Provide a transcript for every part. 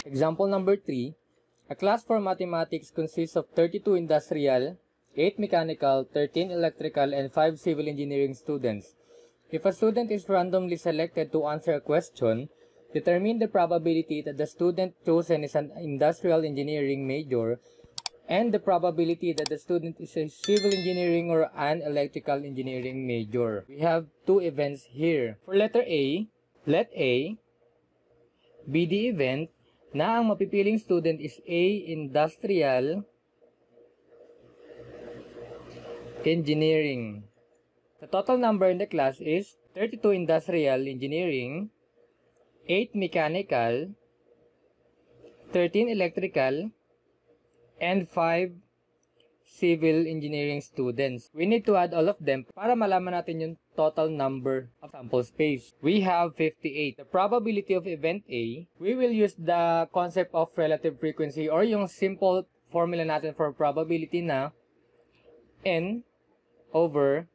Example number 3. A class for mathematics consists of 32 industrial, 8 mechanical, 13 electrical, and 5 civil engineering students. If a student is randomly selected to answer a question, determine the probability that the student chosen is an industrial engineering major and the probability that the student is a civil engineering or an electrical engineering major. We have two events here. For letter A, let A be the event na ang mapipiling student is A, industrial engineering. The total number in the class is 32 industrial engineering, 8 mechanical, 13 electrical, and 5 civil engineering students. We need to add all of them para malaman natin yung total number of sample space. We have 58. The probability of event A, we will use the concept of relative frequency or yung simple formula natin for probability na N over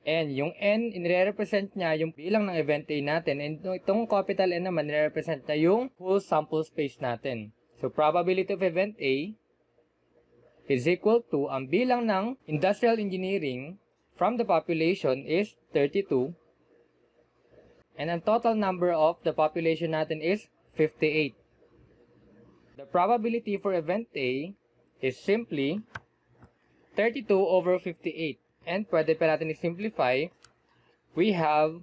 N. Yung N, inire-represent niya yung bilang ng event A natin. And itong capital N naman, inire-represent niya yung whole sample space natin. So, probability of event A is equal to, ang bilang ng industrial engineering from the population is 32. And ang total number of the population natin is 58. The probability for event A is simply 32 over 58. And pwede pa natin i-simplify. We have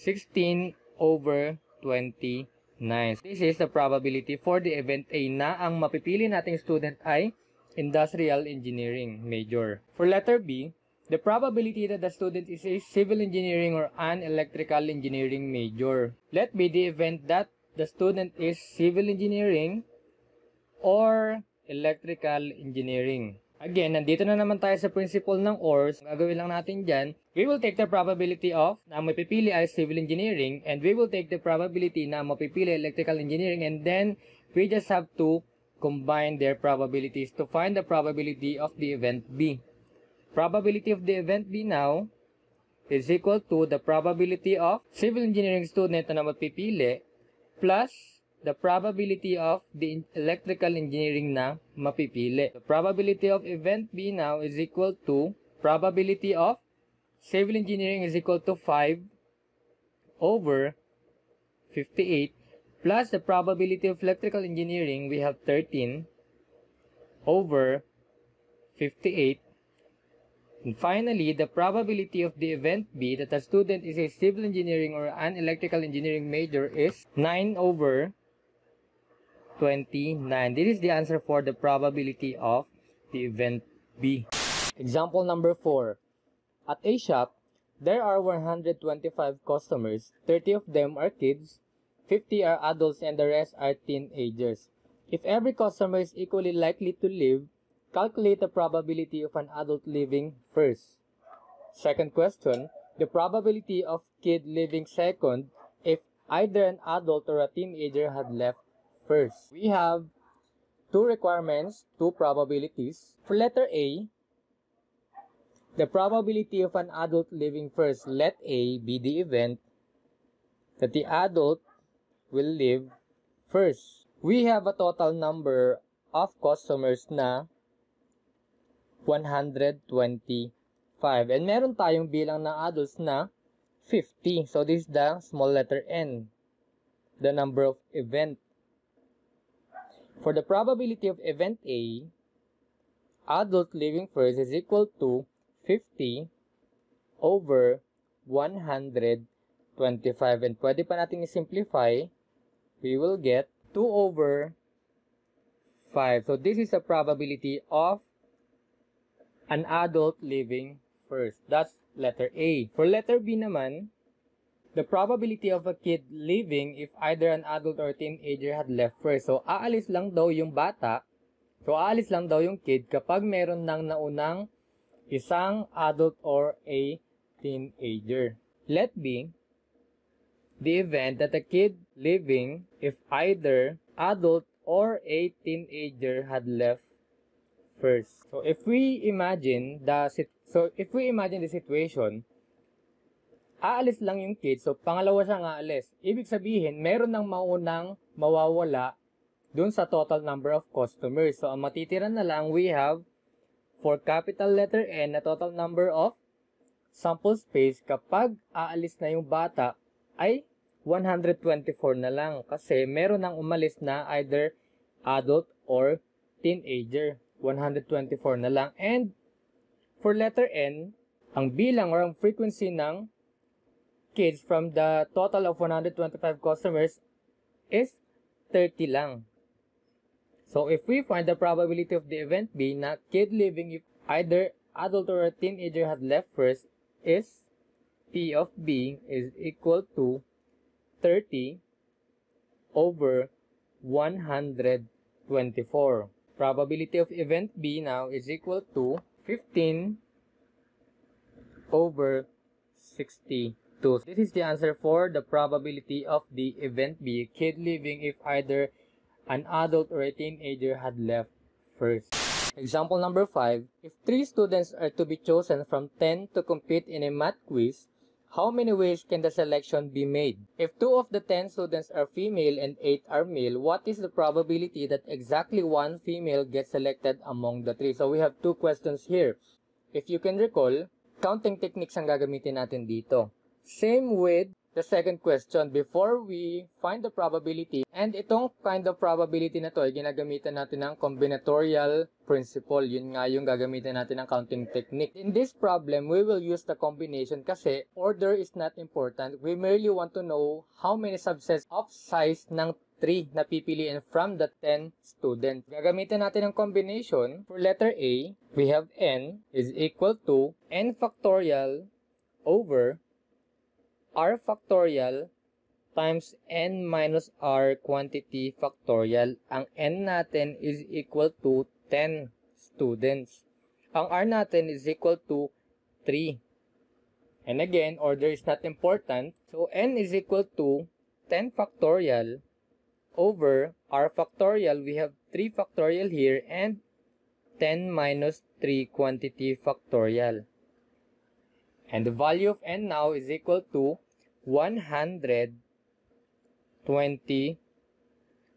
16 over 29. This is the probability for the event A na ang mapipili nating student ay industrial engineering major. For letter B, the probability that the student is a civil engineering or an electrical engineering major. Let be the event that the student is civil engineering or electrical engineering. Again, nandito na naman tayo sa principle ng ORs. Gagawin lang natin dyan, we will take the probability of na mapipili ay civil engineering and we will take the probability na mapipili electrical engineering and then we just have to combine their probabilities to find the probability of the event B. Probability of the event B now is equal to the probability of civil engineering student na mapipili plus the probability of the electrical engineering na mapipili. The probability of event B now is equal to probability of civil engineering is equal to 5 over 58 plus the probability of electrical engineering, we have 13 over 58. And finally, the probability of the event B that a student is a civil engineering or an electrical engineering major is 9 over 29. This is the answer for the probability of the event B. Example number 4. At a shop, there are 125 customers. 30 of them are kids, 50 are adults, and the rest are teenagers. If every customer is equally likely to live, calculate the probability of an adult living first. Second question, the probability of kid living second if either an adult or a teenager had left first. We have two requirements, two probabilities. For letter A, the probability of an adult living first, let A be the event that the adult will live first. We have a total number of customers na 125 and meron tayong bilang ng adults na 50. So this is the small letter N, the number of event. For the probability of event A, adult living first is equal to 50 over 125 and pwede pa natin i-simplify. We will get 2 over 5. So this is the probability of an adult living first. That's letter A. For letter B naman, the probability of a kid living if either an adult or teenager had left first. So aalis lang daw yung bata. So aalis lang daw yung kid kapag meron nang naunang isang adult or a teenager. Let B the event that a kid living if either adult or a teenager had left first. So if we imagine the situation, aalis lang yung kid, so pangalawa siyang aalis. Ibig sabihin, meron nang maunang mawawala dun sa total number of customers. So, ang matitira na lang, we have for capital letter N na total number of sample space kapag aalis na yung bata ay 124 na lang kasi meron nang umalis na either adult or teenager. 124 na lang. And for letter N, ang bilang or ang frequency ng kids from the total of 125 customers is 30 lang. So if we find the probability of the event B na kid leaving if either adult or a teenager had left first is P of B is equal to 30 over 124. Probability of event B now is equal to 15 over 62. This is the answer for the probability of the event B, kid leaving if either an adult or a teenager had left first. Example number 5. If 3 students are to be chosen from 10 to compete in a math quiz, how many ways can the selection be made? If 2 of the 10 students are female and 8 are male, what is the probability that exactly 1 female gets selected among the 3? So we have 2 questions here. If you can recall, counting techniques ang gagamitin natin dito. Same with the second question before we find the probability. And itong kind of probability na to ay ginagamitan natin ng combinatorial principle. Yun nga yung gagamitin natin ng counting technique. In this problem, we will use the combination kasi order is not important. We merely want to know how many subsets of size ng 3 na pipiliin from the 10 students. Gagamitin natin ang combination. For letter A, we have n is equal to n factorial over r factorial times n minus r quantity factorial. Ang n natin is equal to 10 students. Ang r natin is equal to 3. And again, order is not important. So n is equal to 10 factorial over r factorial. We have 3 factorial here and 10 minus 3 quantity factorial. And the value of n now is equal to 120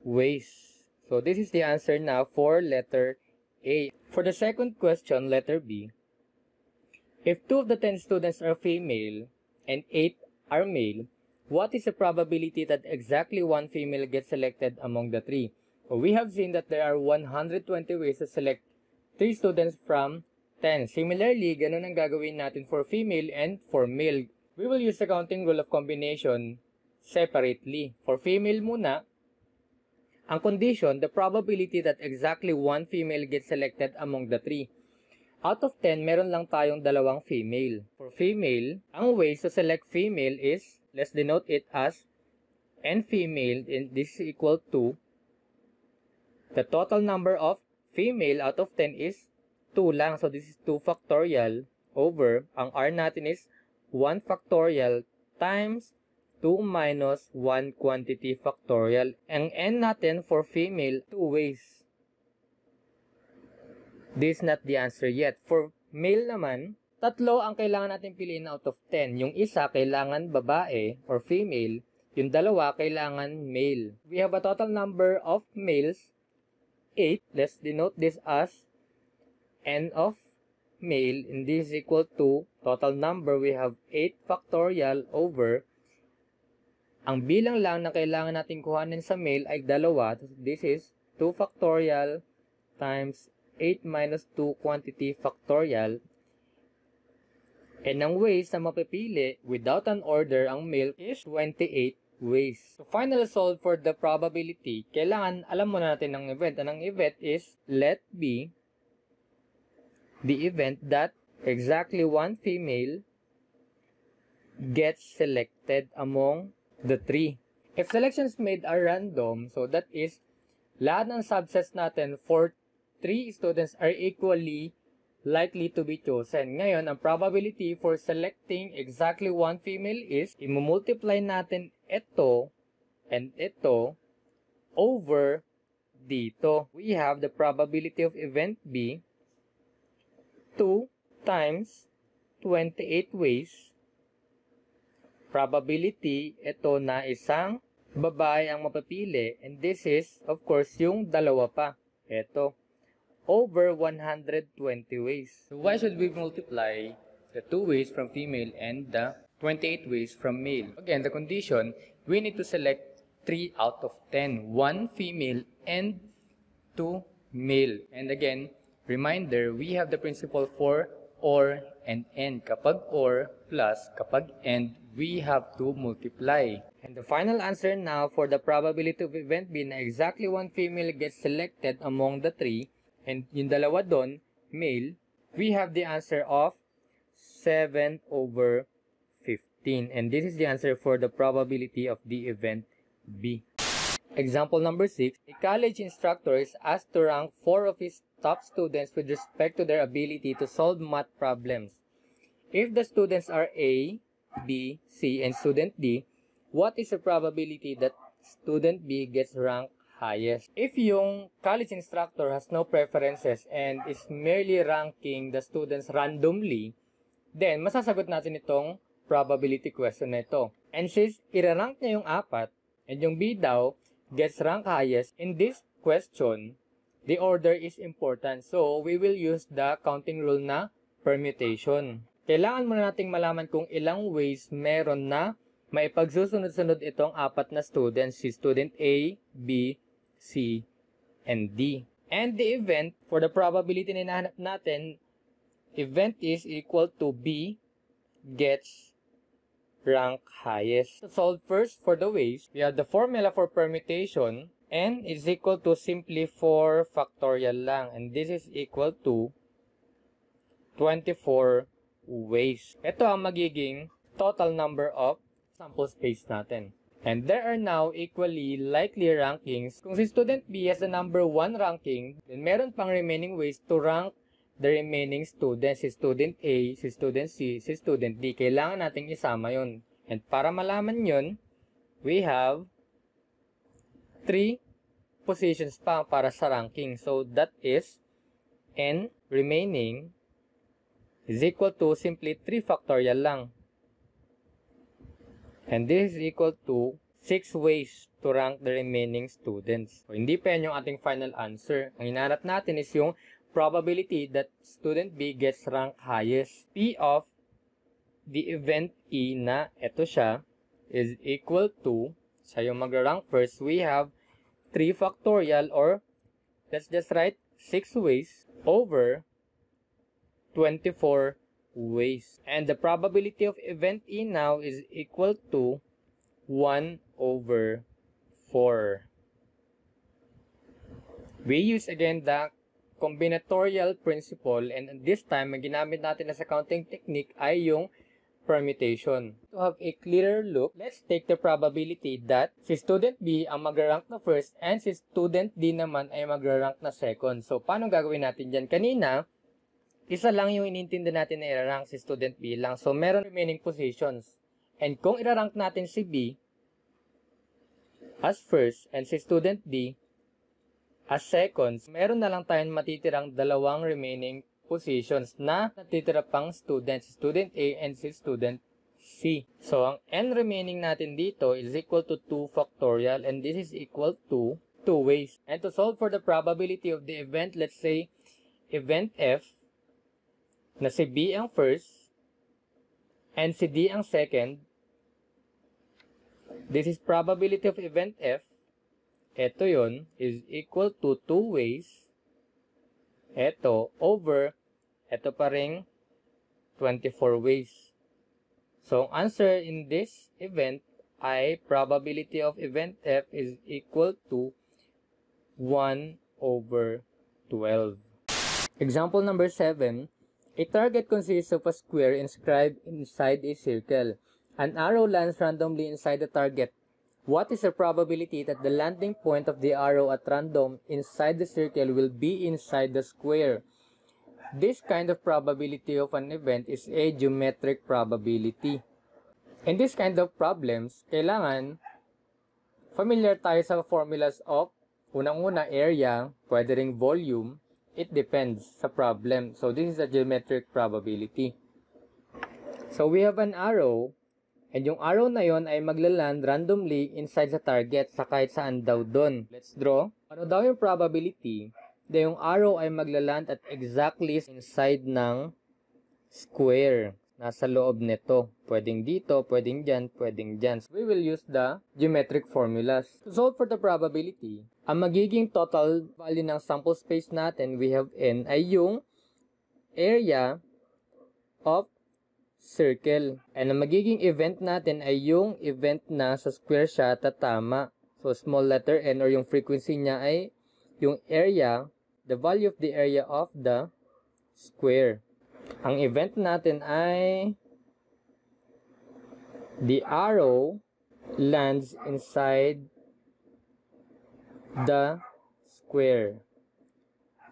ways. So this is the answer now for letter A. For the second question, letter B, if 2 of the 10 students are female and 8 are male, what is the probability that exactly 1 female gets selected among the 3? Well, we have seen that there are 120 ways to select 3 students from 10. Similarly, ganun ang gagawin natin for female and for male. We will use the counting rule of combination separately. For female muna, ang condition, the probability that exactly 1 female gets selected among the 3. Out of 10, meron lang tayong 2 female. For female, ang ways to select female is, let's denote it as n female, and this is equal to the total number of female out of 10 is 2 lang. So this is 2 factorial over, ang r natin is 1 factorial times 2 minus 1 quantity factorial. Ang n natin for female, 2 ways. This is not the answer yet. For male naman, 3 ang kailangan natin piliin out of 10. Yung isa kailangan babae or female. Yung 2 kailangan male. We have a total number of males, 8. Let's denote this as n of male, and this is equal to total number. We have 8 factorial over, ang bilang lang na kailangan natin kuhanin sa male ay 2. This is 2 factorial times 8 minus 2 quantity factorial. And ang ways na mapipili without an order ang male is 28 ways. To finally solve for the probability, kailangan alam muna natin ang event. And ang event is let B the event that exactly 1 female gets selected among the 3. If selections made are random, so that is, lahat ng subsets natin for 3 students are equally likely to be chosen. Ngayon, ang probability for selecting exactly 1 female is, i-multiply natin ito and ito over dito. We have the probability of event B 2 times 28 ways. Probability, ito na isang babae ang mapapili, and this is, of course, yung dalawa pa. Ito, over 120 ways. So why should we multiply the 2 ways from female and the 28 ways from male? Again, the condition, we need to select 3 out of 10. 1 female and 2 male. And again, reminder, we have the principle for or and Kapag or plus, kapag and, we have to multiply. And the final answer now for the probability of event B na exactly 1 female gets selected among the 3 and yung dalawa doon, male, we have the answer of 7 over 15. And this is the answer for the probability of the event B. Example number 6. A college instructor is asked to rank 4 of his top students with respect to their ability to solve math problems. If the students are A, B, C, and student D, what is the probability that student B gets ranked highest? If yung college instructor has no preferences and is merely ranking the students randomly, then masasagot natin itong probability question na ito. And since irarank niya yung 4, and yung B daw gets ranked highest, in this question, the order is important. So, we will use the counting rule na permutation. Kailangan muna nating malaman kung ilang ways meron na maipagsusunod-sunod itong 4 na students, si student A, B, C, and D. And the event, for the probability na hinahanap natin, event is equal to B gets rank highest. To solve first for the ways, we have the formula for permutation. N is equal to simply 4 factorial lang. And this is equal to 24 ways. Ito ang magiging total number of sample space natin. And there are now equally likely rankings. Kung si student B has the number 1 ranking, then meron pang remaining ways to rank the remaining students. Si student A, si student C, si student D. Kailangan nating isama yun. And para malaman yun, we have 3 positions pa para sa ranking. So that is N remaining is equal to simply 3 factorial lang. And this is equal to 6 ways to rank the remaining students. So, hindi pa yan yung ating final answer. Ang hinahanap natin is yung probability that student B gets ranked highest. P of the event E na ito siya is equal to, siya yung mag-rank first, we have 3 factorial or let's just write 6 ways over 24 ways. And the probability of event E now is equal to 1 over 4. We use again the combinatorial principle, and this time, ang ginamit natin na sa counting technique ay yung permutation. To have a clearer look, let's take the probability that si student B ang mag-rank na first and si student D naman ay mag-rank na second. So, paano gagawin natin dyan? Kanina, isa lang yung inintindi natin na i-rank si student B lang. So, meron remaining positions. And kung i-rank natin si B as first and si student D as seconds, meron na lang tayong matitirang 2 remaining positions na natitira pang students, si student A and si student C. So, ang N remaining natin dito is equal to 2 factorial and this is equal to 2 ways. And to solve for the probability of the event, let's say event F na si B ang first and si D ang second. This is probability of event F. Ito yun is equal to 2 ways. Ito over, ito pa ring 24 ways. So, answer in this event ay probability of event F is equal to 1 over 12. Example number 7. A target consists of a square inscribed inside a circle. An arrow lands randomly inside the target. What is the probability that the landing point of the arrow at random inside the circle will be inside the square? This kind of probability of an event is a geometric probability. In this kind of problems, kailangan familiar tayo sa formulas of unang-una area, pwede ring volume. It depends sa problem. So, this is a geometric probability. So, we have an arrow And yung arrow na yon ay maglaland randomly inside sa target sa kahit saan daw doon. Let's draw. Ano daw yung probability na yung arrow ay maglaland at exactly inside ng square? Nasa loob nito. Pwedeng dito, pwedeng dyan, pwedeng dyan. So we will use the geometric formulas. To solve for the probability, ang magiging total value ng sample space natin, we have n, ay yung area of circle. And ang magiging event natin ay yung event na sa square siya tatama. So small letter n or yung frequency niya ay yung area, the value of the area of the square. Ang event natin ay the arrow lands inside the square.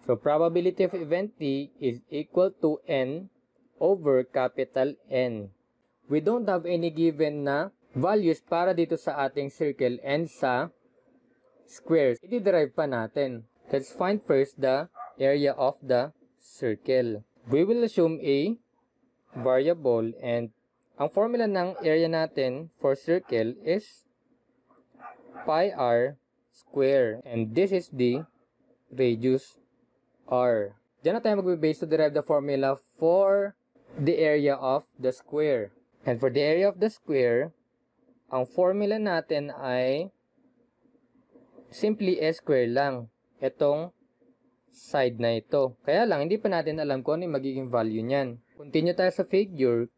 So probability of event T is equal to n over capital N. We don't have any given na values para dito sa ating circle and sa squares. I-derive pa natin. Let's find first the area of the circle. We will assume a variable and ang formula ng area natin for circle is pi r square and this is the radius r. Diyan na tayo magbe-base to derive the formula for the area of the square. And for the area of the square, ang formula natin ay simply s square lang. Itong side na ito. Kaya lang, hindi pa natin alam kung ano yung magiging value niyan. Continue tayo sa figure.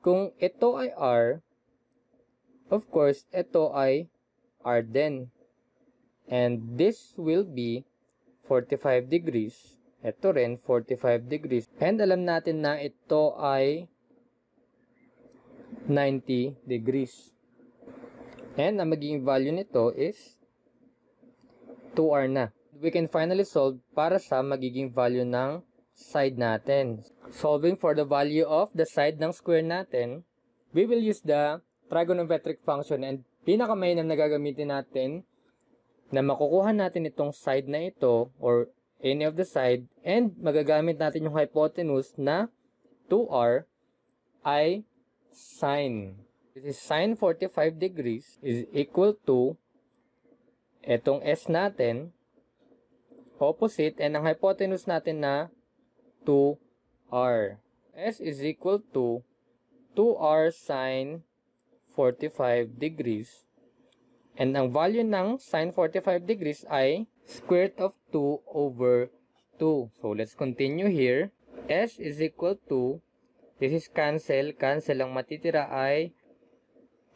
Kung ito ay r, of course, ito ay r din. And this will be 45 degrees. Ito rin, 45 degrees. And alam natin na ito ay 90 degrees. And ang magiging value nito is 2r na. We can finally solve para sa magiging value ng side natin. Solving for the value of the side ng square natin, we will use the trigonometric function and pinakamainam na gagamitin natin na makukuha natin itong side na ito or any of the side and magagamit natin yung hypotenuse na 2r ay sine. This is sine 45 degrees is equal to itong s natin opposite and ang hypotenuse natin na 2r. S is equal to 2r sine 45 degrees. And ang value ng sine 45 degrees ay square root of 2 over 2. So let's continue here. S is equal to, this is cancel. Cancel, ang matitira ay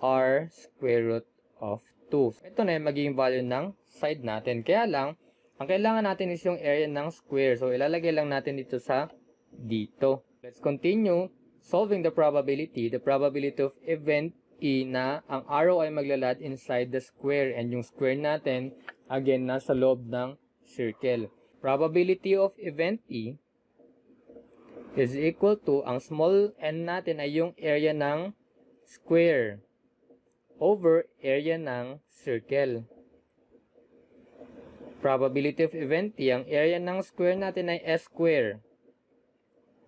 r square root of 2. Ito na yung magiging value ng side natin. Kaya lang, ang kailangan natin is yung area ng square. So, ilalagay lang natin dito sa dito. Let's continue solving the probability. The probability of event E na ang arrow ay maglalad inside the square. And yung square natin, again, nasa loob ng circle. Probability of event E is equal to, ang small n natin ay yung area ng square over area ng circle. Probability of event T, ang area ng square natin ay s square.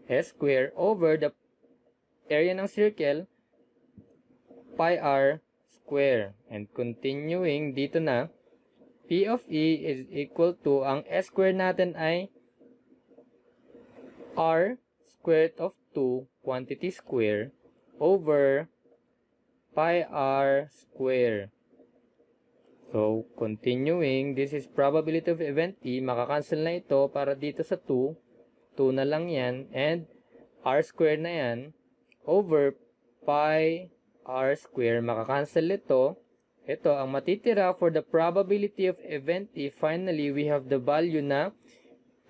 S square over the area ng circle, pi r square. And continuing dito na, P of E is equal to, ang s square natin ay r square root of 2 quantity square over pi r square. So, continuing, this is probability of event E. Makakancel na ito para dito sa 2. 2 na lang yan. And r square na yan over pi r square. Makakancel ito. Ito, ang matitira for the probability of event E. Finally, we have the value na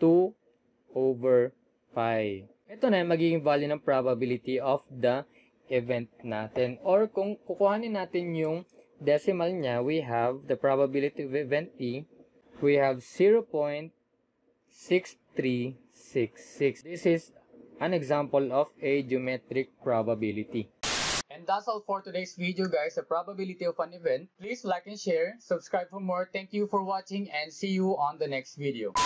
2 over pi. Ito na yung magiging value ng probability of the event natin. Or kung kukuhanin natin yung decimal niya, we have the probability of event T, we have 0.6366. This is an example of a geometric probability. And that's all for today's video, guys, the probability of an event. Please like and share, subscribe for more. Thank you for watching and see you on the next video.